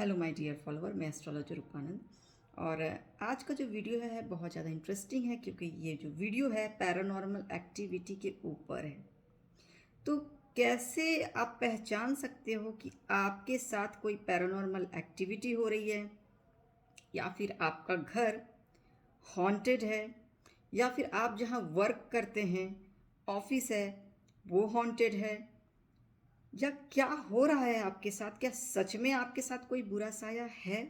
Hello my dear follower, मैं astrologer Rupanand. और आज का जो वीडियो है बहुत ज़्यादा इंटरेस्टिंग है क्योंकि ये जो वीडियो है पैरानॉर्मल एक्टिविटी के ऊपर है। तो कैसे आप पहचान सकते हो कि आपके साथ कोई पैरानॉर्मल एक्टिविटी हो रही है, या फिर आपका घर हॉन्टेड है, या फिर आप जहाँ वर्क करते हैं ऑफिस है वो हॉन्टेड है, या क्या हो रहा है आपके साथ? क्या सच में आपके साथ कोई बुरा साया है?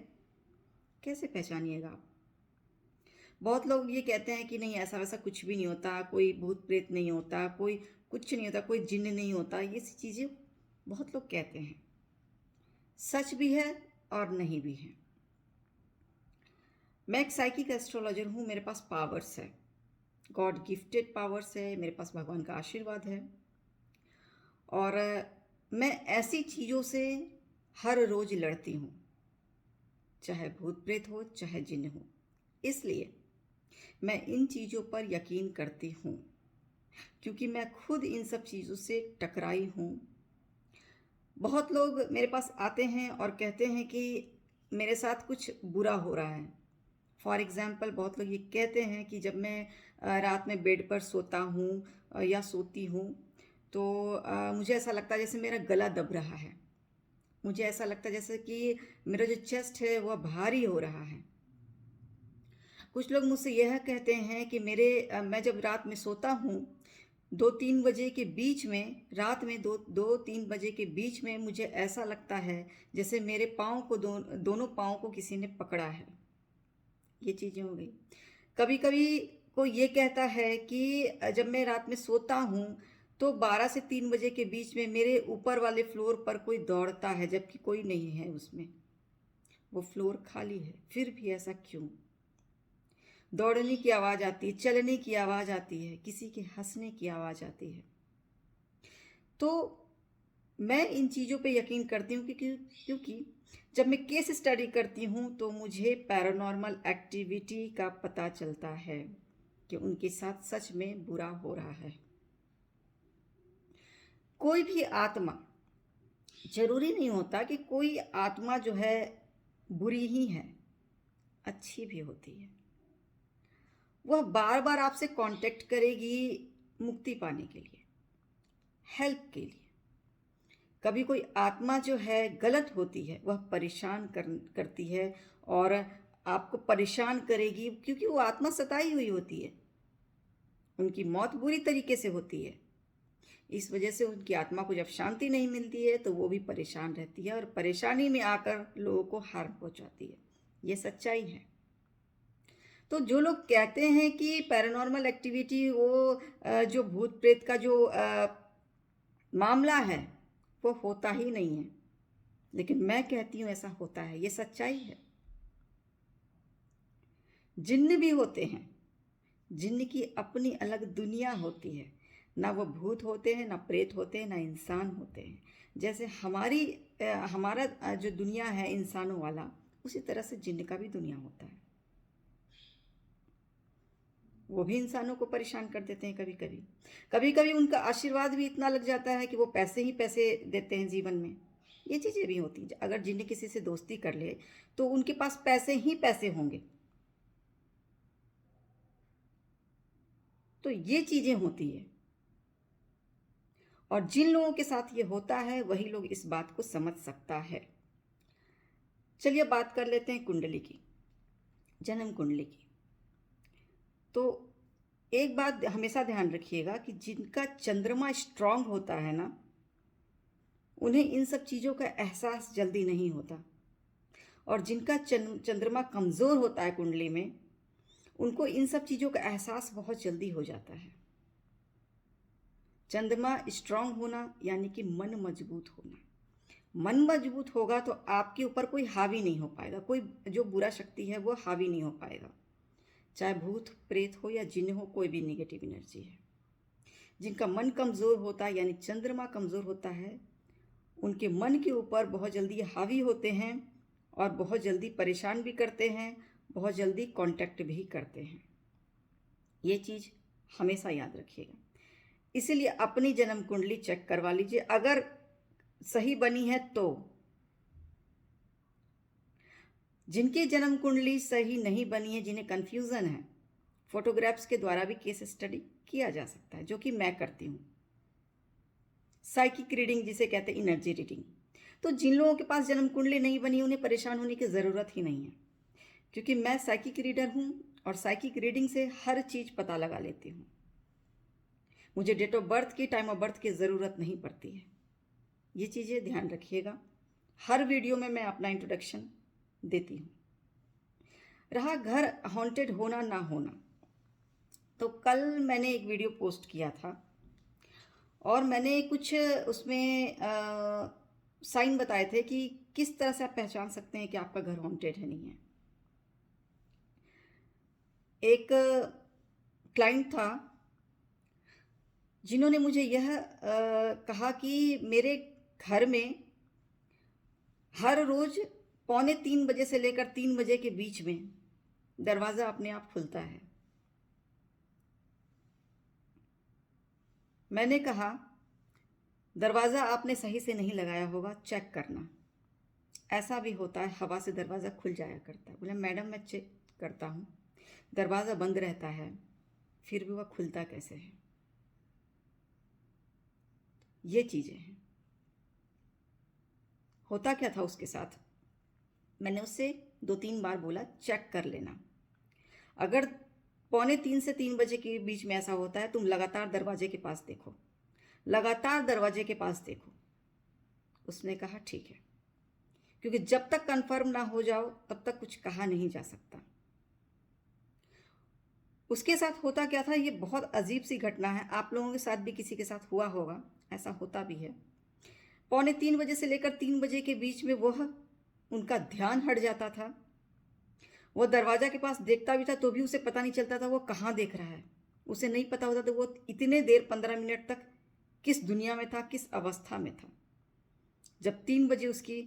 कैसे पहचानिएगा आप? बहुत लोग ये कहते हैं कि नहीं, ऐसा वैसा कुछ भी नहीं होता, कोई भूत प्रेत नहीं होता, कोई कुछ नहीं होता, कोई जिन्न नहीं होता। ये सी चीज़ें बहुत लोग कहते हैं। सच भी है और नहीं भी है। मैं एक साइकिक एस्ट्रोलॉजर हूँ, मेरे पास पावर्स है, गॉड गिफ्टेड पावर्स है, मेरे पास भगवान का आशीर्वाद है। और मैं ऐसी चीज़ों से हर रोज़ लड़ती हूँ, चाहे भूत प्रेत हो चाहे जिन्न हो। इसलिए मैं इन चीज़ों पर यकीन करती हूँ क्योंकि मैं खुद इन सब चीज़ों से टकराई हूँ। बहुत लोग मेरे पास आते हैं और कहते हैं कि मेरे साथ कुछ बुरा हो रहा है। फॉर एग्ज़ाम्पल, बहुत लोग ये कहते हैं कि जब मैं रात में बेड पर सोता हूँ या सोती हूँ तो मुझे ऐसा लगता है जैसे मेरा गला दब रहा है। मुझे ऐसा लगता है जैसे कि मेरा जो चेस्ट है वह भारी हो रहा है। कुछ लोग मुझसे यह कहते हैं कि मैं जब रात में सोता हूँ 2-3 बजे के बीच में, रात में 2-3 बजे के बीच में मुझे ऐसा लगता है जैसे मेरे पाँव को दोनों पाँव को किसी ने पकड़ा है। ये चीज़ें हो गई। कभी कभी कोई ये कहता है कि जब मैं रात में सोता हूँ तो 12 से 3 बजे के बीच में मेरे ऊपर वाले फ्लोर पर कोई दौड़ता है जबकि कोई नहीं है उसमें, वो फ्लोर खाली है। फिर भी ऐसा क्यों? दौड़ने की आवाज़ आती है, चलने की आवाज़ आती है, किसी के हंसने की आवाज़ आती है। तो मैं इन चीज़ों पे यकीन करती हूँ क्योंकि जब मैं केस स्टडी करती हूँ तो मुझे पैरानॉर्मल एक्टिविटी का पता चलता है कि उनके साथ सच में बुरा हो रहा है। कोई भी आत्मा, जरूरी नहीं होता कि कोई आत्मा जो है बुरी ही है, अच्छी भी होती है। वह बार बार आपसे कांटेक्ट करेगी मुक्ति पाने के लिए, हेल्प के लिए। कभी कोई आत्मा जो है गलत होती है, वह करती है और आपको परेशान करेगी क्योंकि वो आत्मा सताई हुई होती है। उनकी मौत बुरी तरीके से होती है, इस वजह से उनकी आत्मा को जब शांति नहीं मिलती है तो वो भी परेशान रहती है और परेशानी में आकर लोगों को हार्म पहुंचाती है। ये सच्चाई है। तो जो लोग कहते हैं कि पैरानॉर्मल एक्टिविटी वो जो भूत प्रेत का जो मामला है वो होता ही नहीं है, लेकिन मैं कहती हूँ ऐसा होता है। ये सच्चाई है। जिन्न भी होते हैं। जिन्न की अपनी अलग दुनिया होती है। ना वो भूत होते हैं, ना प्रेत होते हैं, ना इंसान होते हैं। जैसे हमारा जो दुनिया है इंसानों वाला, उसी तरह से जिन्न का भी दुनिया होता है। वो भी इंसानों को परेशान कर देते हैं। कभी कभी कभी कभी उनका आशीर्वाद भी इतना लग जाता है कि वो पैसे ही पैसे देते हैं जीवन में। ये चीज़ें भी होती हैं। अगर जिन्न किसी से दोस्ती कर ले तो उनके पास पैसे ही पैसे होंगे। तो ये चीज़ें होती है। और जिन लोगों के साथ ये होता है वही लोग इस बात को समझ सकता है। चलिए बात कर लेते हैं कुंडली की, जन्म कुंडली की। तो एक बात हमेशा ध्यान रखिएगा कि जिनका चंद्रमा स्ट्रांग होता है ना, उन्हें इन सब चीज़ों का एहसास जल्दी नहीं होता। और जिनका चंद्रमा कमज़ोर होता है कुंडली में, उनको इन सब चीज़ों का एहसास बहुत जल्दी हो जाता है। चंद्रमा स्ट्रांग होना यानी कि मन मजबूत होना। मन मजबूत होगा तो आपके ऊपर कोई हावी नहीं हो पाएगा, कोई जो बुरा शक्ति है वो हावी नहीं हो पाएगा। चाहे भूत प्रेत हो या जिन्न हो, कोई भी निगेटिव एनर्जी है। जिनका मन कमज़ोर होता है यानी चंद्रमा कमज़ोर होता है, उनके मन के ऊपर बहुत जल्दी हावी होते हैं और बहुत जल्दी परेशान भी करते हैं, बहुत जल्दी कांटेक्ट भी करते हैं। ये चीज़ हमेशा याद रखिएगा। इसीलिए अपनी जन्म कुंडली चेक करवा लीजिए। अगर सही बनी है तो जिनकी जन्म कुंडली सही नहीं बनी है, जिन्हें कन्फ्यूज़न है, फोटोग्राफ्स के द्वारा भी केस स्टडी किया जा सकता है, जो कि मैं करती हूँ। साइकिक रीडिंग जिसे कहते हैं, एनर्जी रीडिंग। तो जिन लोगों के पास जन्म कुंडली नहीं बनी, उन्हें परेशान होने की ज़रूरत ही नहीं है, क्योंकि मैं साइकिक रीडर हूँ और साइकिक रीडिंग से हर चीज़ पता लगा लेती हूँ। मुझे डेट ऑफ बर्थ की, टाइम ऑफ बर्थ की ज़रूरत नहीं पड़ती है। ये चीज़ें ध्यान रखिएगा। हर वीडियो में मैं अपना इंट्रोडक्शन देती हूँ। रहा घर हॉन्टेड होना ना होना, तो कल मैंने एक वीडियो पोस्ट किया था और मैंने कुछ उसमें साइन बताए थे कि किस तरह से आप पहचान सकते हैं कि आपका घर हॉन्टेड है नहीं है। एक क्लाइंट था जिन्होंने मुझे यह कहा कि मेरे घर में हर रोज़ 2:45 बजे से लेकर 3 बजे के बीच में दरवाज़ा अपने आप खुलता है। मैंने कहा, दरवाज़ा आपने सही से नहीं लगाया होगा, चेक करना। ऐसा भी होता है, हवा से दरवाज़ा खुल जाया करता है। बोला, मैडम मैं चेक करता हूँ, दरवाज़ा बंद रहता है, फिर भी वह खुलता कैसे है? ये चीज़ें हैं। होता क्या था उसके साथ, मैंने उससे 2-3 बार बोला चेक कर लेना। अगर 2:45 से 3 बजे के बीच में ऐसा होता है, तुम लगातार दरवाजे के पास देखो, लगातार दरवाजे के पास देखो। उसने कहा ठीक है, क्योंकि जब तक कंफर्म ना हो जाओ तब तक कुछ कहा नहीं जा सकता। उसके साथ होता क्या था, ये बहुत अजीब सी घटना है, आप लोगों के साथ भी किसी के साथ हुआ होगा, ऐसा होता भी है। 2:45 बजे से लेकर 3 बजे के बीच में वह उनका ध्यान हट जाता था। वह दरवाजा के पास देखता भी था तो भी उसे पता नहीं चलता था वो कहाँ देख रहा है। उसे नहीं पता होता था वो इतने देर 15 मिनट तक किस दुनिया में था, किस अवस्था में था। जब 3 बजे उसकी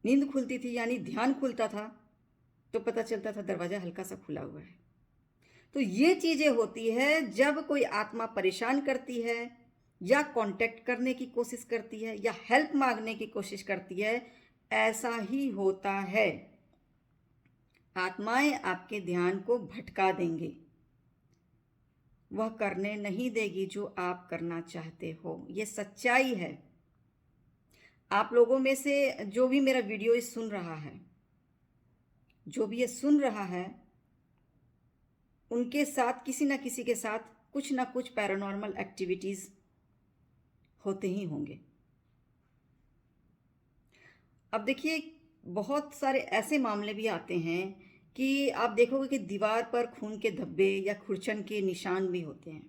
नींद खुलती थी, यानी ध्यान खुलता था, तो पता चलता था दरवाज़ा हल्का सा खुला हुआ है। तो ये चीज़ें होती है जब कोई आत्मा परेशान करती है या कांटेक्ट करने की कोशिश करती है या हेल्प मांगने की कोशिश करती है, ऐसा ही होता है। आत्माएं आपके ध्यान को भटका देंगे, वह करने नहीं देगी जो आप करना चाहते हो। ये सच्चाई है। आप लोगों में से जो भी मेरा वीडियो सुन रहा है, जो भी ये सुन रहा है, उनके साथ किसी ना किसी के साथ कुछ ना कुछ पैरानॉर्मल एक्टिविटीज़ होते ही होंगे। अब देखिए, बहुत सारे ऐसे मामले भी आते हैं कि आप देखोगे कि दीवार पर खून के धब्बे या खुरचन के निशान भी होते हैं।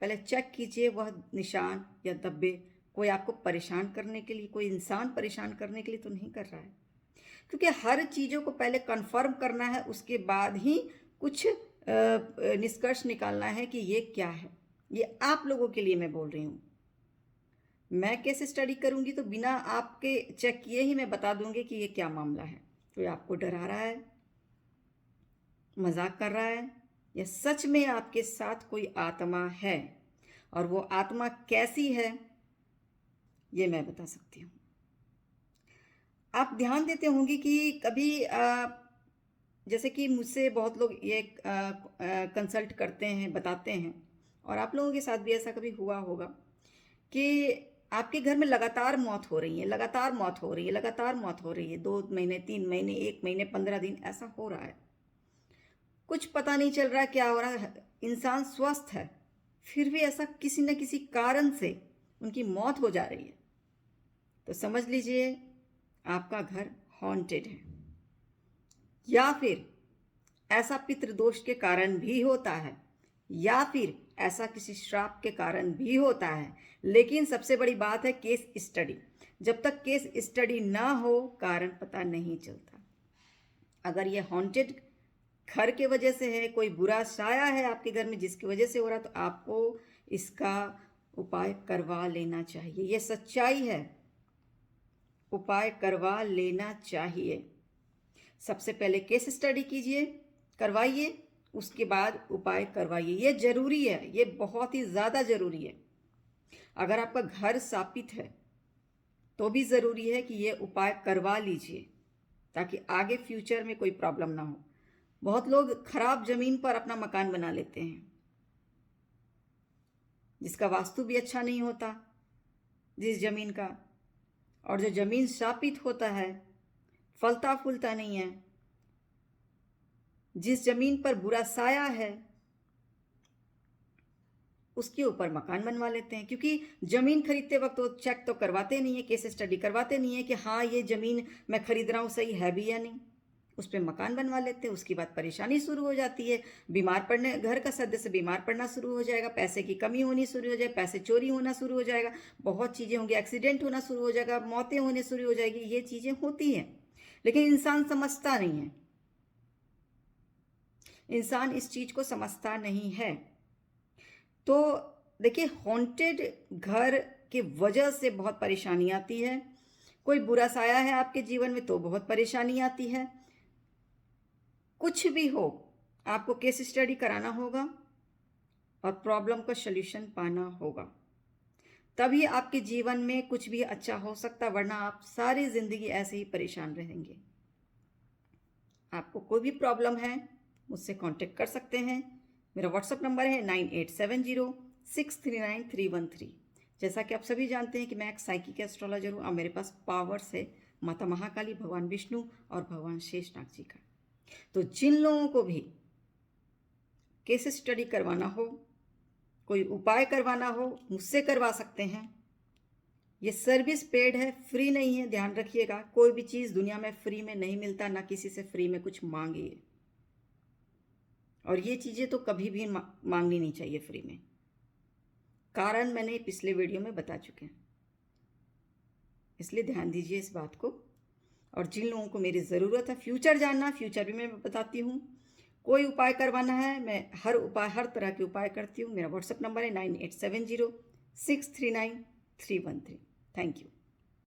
पहले चेक कीजिए वह निशान या धब्बे कोई आपको परेशान करने के लिए, कोई इंसान परेशान करने के लिए तो नहीं कर रहा है, क्योंकि हर चीज़ों को पहले कंफर्म करना है, उसके बाद ही कुछ निष्कर्ष निकालना है कि ये क्या है। ये आप लोगों के लिए मैं बोल रही हूँ। मैं कैसे स्टडी करूँगी तो बिना आपके चेक किए ही मैं बता दूँगी कि ये क्या मामला है। कोई आपको डरा रहा है, मजाक कर रहा है, या सच में आपके साथ कोई आत्मा है, और वो आत्मा कैसी है ये मैं बता सकती हूँ। आप ध्यान देते होंगे कि कभी जैसे कि मुझसे बहुत लोग ये कंसल्ट करते हैं, बताते हैं, और आप लोगों के साथ भी ऐसा कभी हुआ होगा कि आपके घर में लगातार मौत हो रही है, लगातार मौत हो रही है, लगातार मौत हो रही है, 2 महीने, 3 महीने, 1 महीने, 15 दिन ऐसा हो रहा है। कुछ पता नहीं चल रहा है क्या हो रहा है, इंसान स्वस्थ है, फिर भी ऐसा किसी न किसी कारण से उनकी मौत हो जा रही है, तो समझ लीजिए आपका घर हॉन्टेड है। या फिर ऐसा पितृदोष के कारण भी होता है, या फिर ऐसा किसी श्राप के कारण भी होता है। लेकिन सबसे बड़ी बात है केस स्टडी। जब तक केस स्टडी ना हो, कारण पता नहीं चलता। अगर ये हॉन्टेड घर के वजह से है, कोई बुरा साया है आपके घर में जिसकी वजह से हो रहा, तो आपको इसका उपाय करवा लेना चाहिए। ये सच्चाई है, उपाय करवा लेना चाहिए। सबसे पहले केस स्टडी कीजिए, करवाइए, उसके बाद उपाय करवाइए। ये ज़रूरी है, ये बहुत ही ज़्यादा ज़रूरी है। अगर आपका घर शापित है तो भी ज़रूरी है कि ये उपाय करवा लीजिए। ताकि आगे फ्यूचर में कोई प्रॉब्लम ना हो। बहुत लोग खराब ज़मीन पर अपना मकान बना लेते हैं, जिसका वास्तु भी अच्छा नहीं होता जिस ज़मीन का, और जो ज़मीन शापित होता है, फलता फूलता नहीं है, जिस ज़मीन पर बुरा साया है उसके ऊपर मकान बनवा लेते हैं। क्योंकि ज़मीन खरीदते वक्त वो चेक तो करवाते नहीं है, केस स्टडी करवाते नहीं है कि हाँ ये ज़मीन मैं खरीद रहा हूँ सही है भी या नहीं। उस पर मकान बनवा लेते हैं। उसके बाद परेशानी शुरू हो जाती है, बीमार पड़ने, घर का सदस्य बीमार पड़ना शुरू हो जाएगा, पैसे की कमी होनी शुरू हो जाएगी, पैसे चोरी होना शुरू हो जाएगा, बहुत चीज़ें होंगी, एक्सीडेंट होना शुरू हो जाएगा, मौतें होने शुरू हो जाएगी। ये चीज़ें होती हैं, लेकिन इंसान समझता नहीं है। इंसान इस चीज़ को समझता नहीं है। तो देखिए, हॉन्टेड घर के वजह से बहुत परेशानी आती है। कोई बुरा साया है आपके जीवन में तो बहुत परेशानी आती है। कुछ भी हो, आपको केस स्टडी कराना होगा और प्रॉब्लम का सल्यूशन पाना होगा, तभी आपके जीवन में कुछ भी अच्छा हो सकता, वरना आप सारी ज़िंदगी ऐसे ही परेशान रहेंगे। आपको कोई भी प्रॉब्लम है मुझसे कांटेक्ट कर सकते हैं। मेरा व्हाट्सअप नंबर है 9870639313। जैसा कि आप सभी जानते हैं कि मैं एक साइकिक एस्ट्रोलॉजर हूँ और मेरे पास पावर्स है माता महाकाली, भगवान विष्णु और भगवान शेषनाग जी का। तो जिन लोगों को भी केस स्टडी करवाना हो, कोई उपाय करवाना हो, मुझसे करवा सकते हैं। ये सर्विस पेड है, फ्री नहीं है, ध्यान रखिएगा। कोई भी चीज़ दुनिया में फ्री में नहीं मिलता, ना किसी से फ्री में कुछ मांगिए, और ये चीज़ें तो कभी भी मांगनी नहीं चाहिए फ्री में। कारण मैंने पिछले वीडियो में बता चुके हैं, इसलिए ध्यान दीजिए इस बात को। और जिन लोगों को मेरी ज़रूरत है, फ्यूचर जानना, फ्यूचर भी मैं बताती हूँ। कोई उपाय करवाना है, मैं हर तरह के उपाय करती हूँ। मेरा व्हाट्सएप नंबर है 9870639313। Thank you.